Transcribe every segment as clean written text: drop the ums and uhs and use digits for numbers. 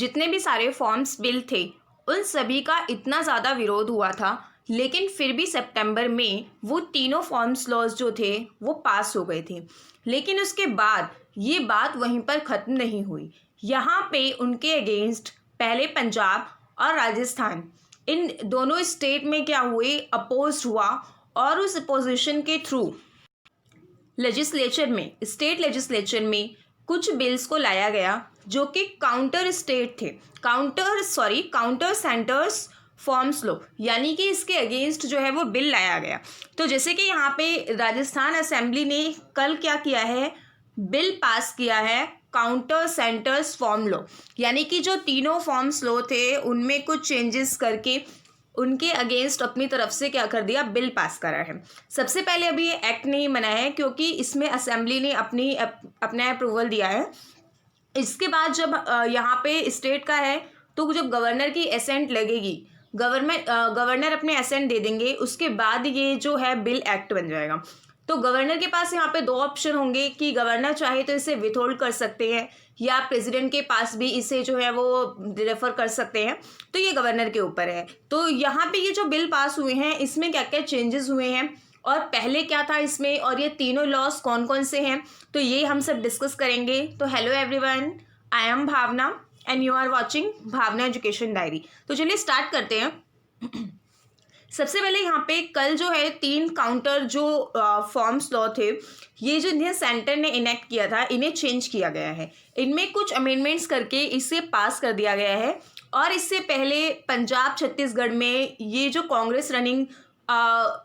जितने भी सारे फॉर्म्स बिल थे उन सभी का इतना ज़्यादा विरोध हुआ था, लेकिन फिर भी सितंबर में वो तीनों फॉर्म्स लॉज जो थे वो पास हो गए थे। लेकिन उसके बाद ये बात वहीं पर ख़त्म नहीं हुई। यहाँ पे उनके अगेंस्ट पहले पंजाब और राजस्थान, इन दोनों स्टेट में क्या हुए, अपोज हुआ, और उस अपोजिशन के थ्रू लेजिस्लेचर में, स्टेट लेजिस्लेचर में कुछ बिल्स को लाया गया जो कि काउंटर स्टेट थे, काउंटर सेंटर्स फॉर्म्स लो, यानी कि इसके अगेंस्ट जो है वो बिल लाया गया। तो जैसे कि यहाँ पे राजस्थान असेंबली ने कल क्या किया है, बिल पास किया है काउंटर सेंटर्स फॉर्म लो, यानी कि जो तीनों फॉर्म्स लो थे उनमें कुछ चेंजेस करके उनके अगेंस्ट अपनी तरफ से क्या कर दिया, बिल पास करा है। सबसे पहले अभी ये एक्ट नहीं बना है क्योंकि इसमें असेंबली ने अपना अप्रूवल दिया है। इसके बाद जब यहाँ पे स्टेट का है तो जब गवर्नर की एसेंट लगेगी, गवर्नर अपने एसेंट दे देंगे, उसके बाद ये जो है बिल एक्ट बन जाएगा। तो गवर्नर के पास यहाँ पे दो ऑप्शन होंगे कि गवर्नर चाहे तो इसे विथहोल्ड कर सकते हैं या प्रेसिडेंट के पास भी इसे जो है वो रेफर कर सकते हैं, तो ये गवर्नर के ऊपर है। तो यहाँ पे ये जो बिल पास हुए हैं इसमें क्या क्या चेंजेस हुए हैं और पहले क्या था इसमें, और ये तीनों लॉस कौन कौन से हैं, तो ये हम सब डिस्कस करेंगे। तो hello everyone, I am Bhavna and you are watching Bhavna education diary. तो चलिए स्टार्ट करते हैं। सबसे पहले यहाँ पे कल जो है 3 काउंटर जो फॉर्म्स लॉ थे, ये जो इन्हें सेंटर ने इनेक्ट किया था, इन्हें चेंज किया गया है। इनमें कुछ अमेंडमेंट्स करके इसे पास कर दिया गया है। और इससे पहले पंजाब छत्तीसगढ़ में ये जो कांग्रेस रनिंग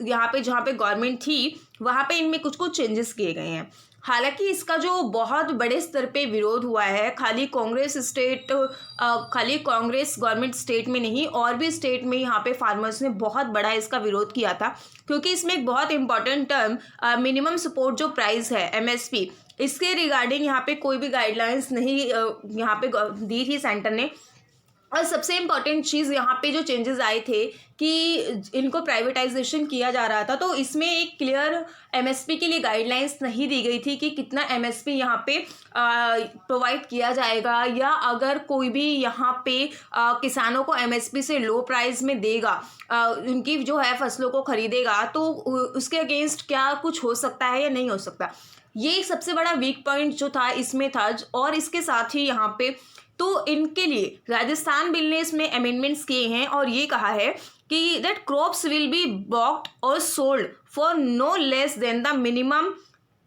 यहाँ पे जहाँ पे गवर्नमेंट थी वहाँ पे इनमें कुछ कुछ चेंजेस किए गए हैं। हालांकि इसका जो बहुत बड़े स्तर पे विरोध हुआ है, खाली कांग्रेस गवर्नमेंट स्टेट में नहीं, और भी स्टेट में यहाँ पे फार्मर्स ने बहुत बड़ा इसका विरोध किया था, क्योंकि इसमें एक बहुत इंपॉर्टेंट टर्म मिनिमम सपोर्ट जो प्राइस है MSP, इसके रिगार्डिंग यहाँ पे कोई भी गाइडलाइंस नहीं यहाँ पे दी थी सेंटर ने। और सबसे इम्पॉर्टेंट चीज़ यहाँ पे जो चेंजेस आए थे कि इनको प्राइवेटाइजेशन किया जा रहा था, तो इसमें एक क्लियर MSP के लिए गाइडलाइंस नहीं दी गई थी कि कितना MSP यहाँ पे प्रोवाइड किया जाएगा, या अगर कोई भी यहाँ पे किसानों को MSP से लो प्राइस में देगा, उनकी जो है फसलों को खरीदेगा, तो उसके अगेंस्ट क्या कुछ हो सकता है या नहीं हो सकता। ये सबसे बड़ा वीक पॉइंट जो था इसमें था। और इसके साथ ही यहाँ पे तो इनके लिए राजस्थान बिल ने इसमें अमेंडमेंट्स किए हैं और ये कहा है कि that crops will be bought और sold for no less than the minimum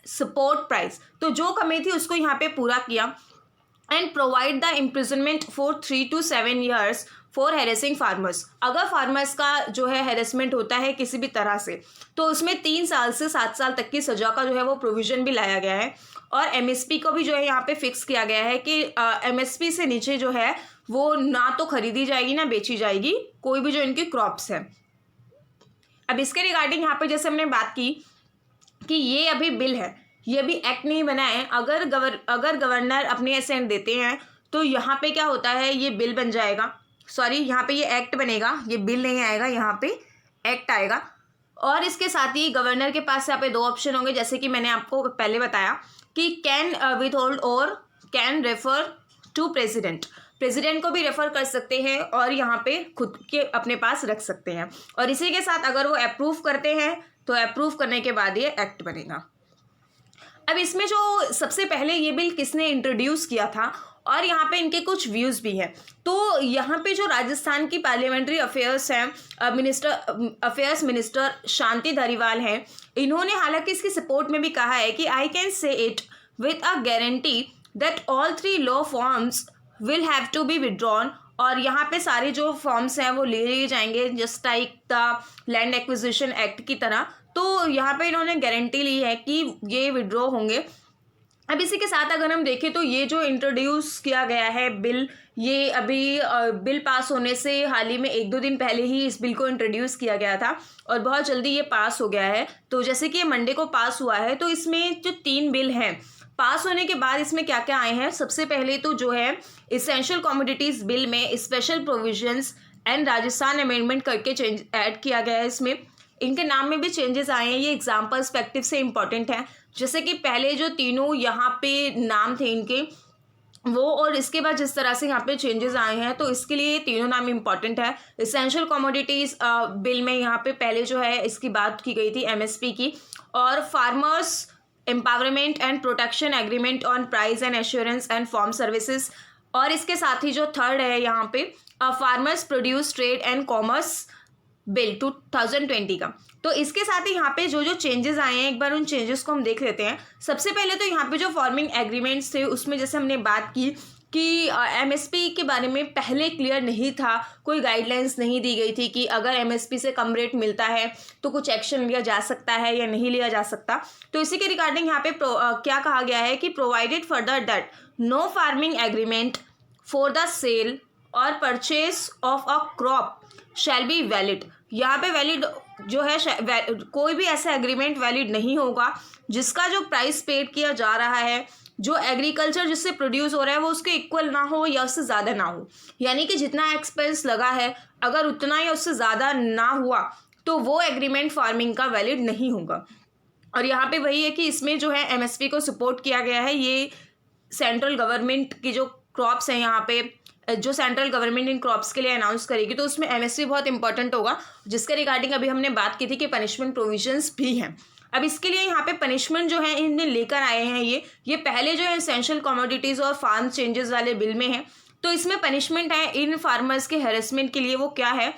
support price. तो जो कमी थी उसको यहाँ पे पूरा किया। And provide the imprisonment for 3 to 7 years for harassing farmers. अगर फार्मर्स का जो है हेरेसमेंट होता है किसी भी तरह से, तो उसमें 3 साल से 7 साल तक की सजा का जो है वो प्रोविजन भी लाया गया है। और MSP को भी जो है यहाँ पे फिक्स किया गया है कि MSP से नीचे जो है वो ना तो खरीदी जाएगी ना बेची जाएगी कोई भी जो इनकी क्रॉप्स है। अब इसके रिगार्डिंग यहाँ पे जैसे हमने बात की कि ये अभी बिल है, ये अभी एक्ट नहीं बना है। अगर गवर्नर अपने एसेंट देते हैं तो यहाँ पे क्या होता है, ये बिल बन जाएगा, सॉरी यहाँ पे ये एक्ट बनेगा, ये बिल नहीं आएगा, यहाँ पे एक्ट आएगा। और इसके साथ ही गवर्नर के पास यहाँ पे 2 ऑप्शन होंगे, जैसे कि मैंने आपको पहले बताया कि कैन विथहोल्ड और कैन रेफर टू प्रेसिडेंट को भी रेफर कर सकते हैं और यहाँ पे खुद के अपने पास रख सकते हैं। और इसी के साथ अगर वो अप्रूव करते हैं तो अप्रूव करने के बाद ये एक्ट बनेगा। अब इसमें जो सबसे पहले ये बिल किसने इंट्रोड्यूस किया था और यहाँ पे इनके कुछ व्यूज़ भी हैं। तो यहाँ पे जो राजस्थान की पार्लियामेंट्री अफेयर्स हैं, मिनिस्टर शांति धारीवाल हैं, इन्होंने हालांकि इसकी सपोर्ट में भी कहा है कि I can say it with a guarantee that all 3 law forms will have to be withdrawn. और यहाँ पे सारे जो फॉर्म्स हैं वो ले लिए जाएंगे just like the land acquisition act की तरह। तो यहाँ पे इन्होंने गारंटी ली है कि ये विड्रॉ होंगे। अब इसी के साथ अगर हम देखें तो ये जो इंट्रोड्यूस किया गया है बिल, ये अभी बिल पास होने से हाल ही में 1-2 दिन पहले ही इस बिल को इंट्रोड्यूस किया गया था और बहुत जल्दी ये पास हो गया है। तो जैसे कि ये मंडे को पास हुआ है, तो इसमें जो 3 बिल हैं पास होने के बाद इसमें क्या क्या आए हैं, सबसे पहले तो जो है इसेंशियल कमोडिटीज़ बिल में special provisions and Rajasthan amendment करके चेंज ऐड किया गया है। इसमें इनके नाम में भी चेंजेस आए हैं, ये एग्जाम पर्सपेक्टिव से इम्पॉर्टेंट है। जैसे कि पहले जो तीनों यहाँ पे नाम थे इनके, वो और इसके बाद जिस तरह से यहाँ पे चेंजेस आए हैं, तो इसके लिए ये तीनों नाम इंपॉर्टेंट है। इसेंशियल कमोडिटीज़ बिल में यहाँ पे पहले जो है इसकी बात की गई थी एमएसपी की, और farmers empowerment and protection agreement on price and assurance and farm services, और इसके साथ ही जो थर्ड है यहाँ पे farmers produce trade and commerce bill 2020 का। तो इसके साथ ही यहाँ पे जो जो चेंजेस आए हैं, एक बार उन चेंजेस को हम देख लेते हैं। सबसे पहले तो यहाँ पे जो फार्मिंग एग्रीमेंट्स थे उसमें जैसे हमने बात की कि एमएसपी के बारे में पहले क्लियर नहीं था, कोई गाइडलाइंस नहीं दी गई थी कि अगर एमएसपी से कम रेट मिलता है तो कुछ एक्शन लिया जा सकता है या नहीं लिया जा सकता। तो इसी के रिगार्डिंग यहाँ पे क्या कहा गया है कि provided further that no farming agreement for the sale और purchase of a crop shall be valid. यहाँ पे वैलिड जो है कोई भी ऐसा एग्रीमेंट वैलिड नहीं होगा जिसका जो प्राइस पेड किया जा रहा है, जो एग्रीकल्चर जिससे प्रोड्यूस हो रहा है वो उसके इक्वल ना हो या उससे ज़्यादा ना हो। यानी कि जितना एक्सपेंस लगा है अगर उतना या उससे ज़्यादा ना हुआ तो वो एग्रीमेंट फार्मिंग का वैलिड नहीं होगा। और यहाँ पे वही है कि इसमें जो है एमएसपी को सपोर्ट किया गया है। ये सेंट्रल गवर्नमेंट की जो क्रॉप्स हैं, यहाँ पे जो सेंट्रल गवर्नमेंट इन क्रॉप्स के लिए अनाउंस करेगी, तो उसमें एमएसपी बहुत इंपॉर्टेंट होगा, जिसके रिगार्डिंग अभी हमने बात की थी कि पनिशमेंट प्रोविजंस भी हैं। अब इसके लिए यहाँ पे पनिशमेंट जो है इन्हें लेकर आए हैं, ये पहले जो है एसेंशियल कमोडिटीज़ और फार्म चेंजेस वाले बिल में है। तो इसमें पनिशमेंट है इन फार्मर्स के हेरेसमेंट के लिए, वो क्या है,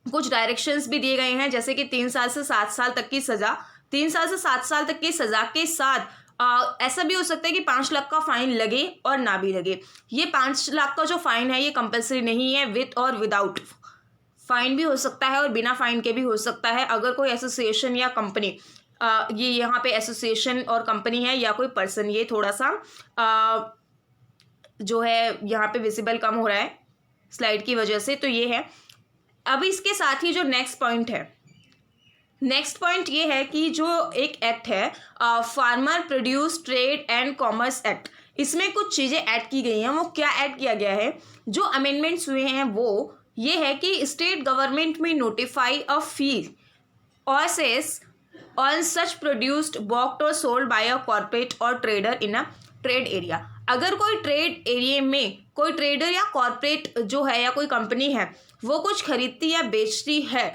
कुछ डायरेक्शंस भी दिए गए हैं, जैसे कि 3 साल से 7 साल तक की सज़ा, 3 साल से 7 साल तक की सज़ा के साथ ऐसा भी हो सकता है कि 5 लाख का फाइन लगे और ना भी लगे। ये 5 लाख का जो फाइन है ये कंपलसरी नहीं है, विथ और विदाउट फाइन भी हो सकता है और बिना फाइन के भी हो सकता है। अगर कोई एसोसिएशन या कंपनी, ये यहाँ पे एसोसिएशन और कंपनी है या कोई पर्सन, ये थोड़ा सा जो है यहाँ पे विजिबल कम हो रहा है स्लाइड की वजह से, तो ये है। अब इसके साथ ही जो नेक्स्ट पॉइंट ये है कि जो एक एक्ट है farmer produce trade and commerce act, इसमें कुछ चीज़ें ऐड की गई हैं। वो क्या ऐड किया गया है, जो अमेंडमेंट्स हुए हैं वो ये है कि स्टेट गवर्नमेंट में नोटिफाई अ फी और सेस ऑन सच प्रोड्यूस्ड बॉक्ड और सोल्ड बाय अ कॉर्पोरेट और ट्रेडर इन अ ट्रेड एरिया। अगर कोई ट्रेड एरिया में कोई ट्रेडर या कॉर्पोरेट जो है या कोई कंपनी है वो कुछ खरीदती या बेचती है,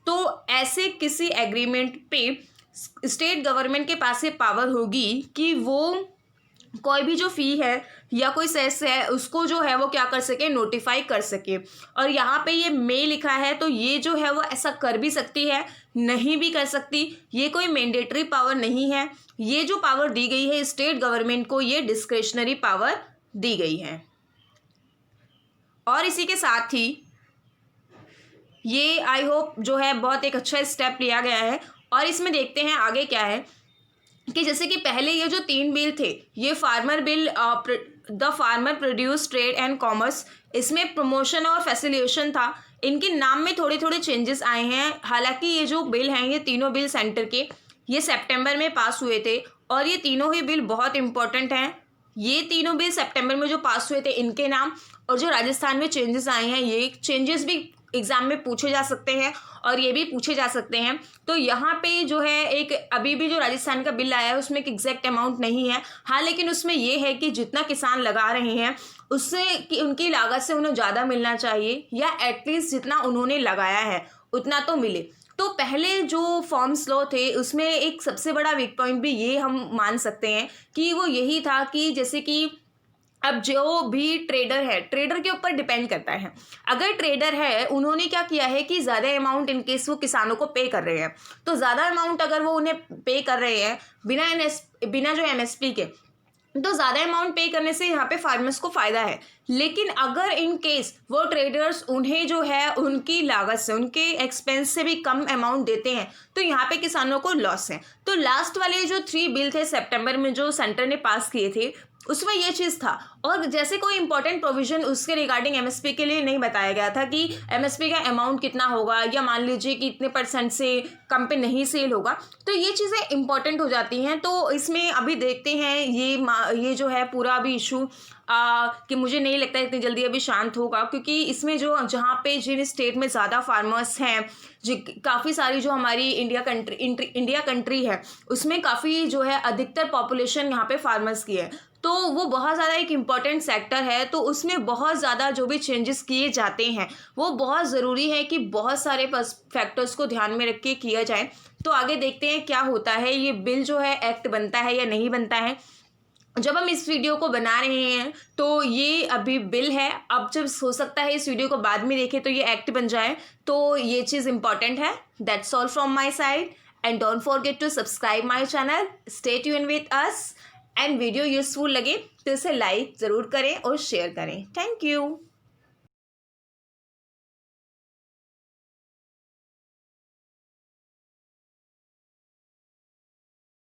तो ऐसे किसी एग्रीमेंट पे स्टेट गवर्नमेंट के पास ये पावर होगी कि वो कोई भी जो फ़ी है या कोई सेस है उसको जो है वो क्या कर सके, नोटिफाई कर सके। और यहाँ पे ये मे लिखा है, तो ये जो है वो ऐसा कर भी सकती है, नहीं भी कर सकती। ये कोई मैंडेटरी पावर नहीं है। ये जो पावर दी गई है स्टेट गवर्नमेंट को, ये डिस्क्रिशनरी पावर दी गई है। और इसी के साथ ही ये आई होप जो है बहुत एक अच्छा स्टेप लिया गया है। और इसमें देखते हैं आगे क्या है कि जैसे कि पहले ये जो 3 बिल थे, ये farmer bill, the farmer produce trade and commerce, इसमें प्रमोशन और फैसिलिटेशन था। इनके नाम में थोड़े थोड़े चेंजेस आए हैं। हालांकि ये जो बिल हैं, ये तीनों बिल सेंटर के, ये सितंबर में पास हुए थे और ये तीनों ही बिल बहुत इंपॉर्टेंट हैं। ये तीनों बिल सितंबर में जो पास हुए थे, इनके नाम और जो राजस्थान में चेंजेस आए हैं, ये चेंजेस भी एग्जाम में पूछे जा सकते हैं और ये भी पूछे जा सकते हैं। तो यहाँ पे जो है एक अभी भी जो राजस्थान का बिल आया है उसमें एक एग्जैक्ट अमाउंट नहीं है, हाँ, लेकिन उसमें ये है कि जितना किसान लगा रहे हैं उससे कि उनकी लागत से उन्हें ज़्यादा मिलना चाहिए, या एटलीस्ट जितना उन्होंने लगाया है उतना तो मिले। तो पहले जो फॉर्म्स लॉ थे उसमें एक सबसे बड़ा वीक पॉइंट भी ये हम मान सकते हैं कि वो यही था कि जैसे कि अब जो भी ट्रेडर है, ट्रेडर के ऊपर डिपेंड करता है। अगर ट्रेडर है, उन्होंने क्या किया है कि ज़्यादा अमाउंट इनकेस वो किसानों को पे कर रहे हैं, तो ज़्यादा अमाउंट अगर वो उन्हें पे कर रहे हैं बिना जो एमएसपी के, तो ज़्यादा अमाउंट पे करने से यहाँ पे फार्मर्स को फ़ायदा है। लेकिन अगर इन केस वो ट्रेडर्स उन्हें जो है उनकी लागत से, उनके एक्सपेंस से भी कम अमाउंट देते हैं, तो यहाँ पे किसानों को लॉस है। तो लास्ट वाले जो 3 बिल थे सितंबर में जो सेंटर ने पास किए थे, उसमें ये चीज़ था। और जैसे कोई इंपॉर्टेंट प्रोविजन उसके रिगार्डिंग एमएसपी के लिए नहीं बताया गया था कि एमएसपी का अमाउंट कितना होगा, या मान लीजिए कि इतने % से कम पे नहीं सेल होगा, तो ये चीज़ें इंपॉर्टेंट हो जाती हैं। तो इसमें अभी देखते हैं ये जो है पूरा अभी इशू कि मुझे नहीं लगता इतनी जल्दी अभी शांत होगा, क्योंकि इसमें जो जहाँ पे जिन स्टेट में ज़्यादा फार्मर्स हैं, जो काफ़ी सारी जो हमारी इंडिया कंट्री है उसमें काफ़ी जो है अधिकतर पॉपुलेशन यहाँ पे फार्मर्स की है। तो वो बहुत ज़्यादा एक इम्पॉर्टेंट सेक्टर है, तो उसमें बहुत ज़्यादा जो भी चेंजेस किए जाते हैं वो बहुत ज़रूरी है कि बहुत सारे फैक्टर्स को ध्यान में रख के किया जाए। तो आगे देखते हैं क्या होता है, ये बिल जो है एक्ट बनता है या नहीं बनता है। जब हम इस वीडियो को बना रहे हैं तो ये अभी बिल है, अब जब हो सकता है इस वीडियो को बाद में देखें तो ये एक्ट बन जाए, तो ये चीज़ इंपॉर्टेंट है। That's all from my side and don't forget to subscribe my channel, stay tune with us and video useful लगे तो इसे लाइक ज़रूर करें और शेयर करें। Thank you.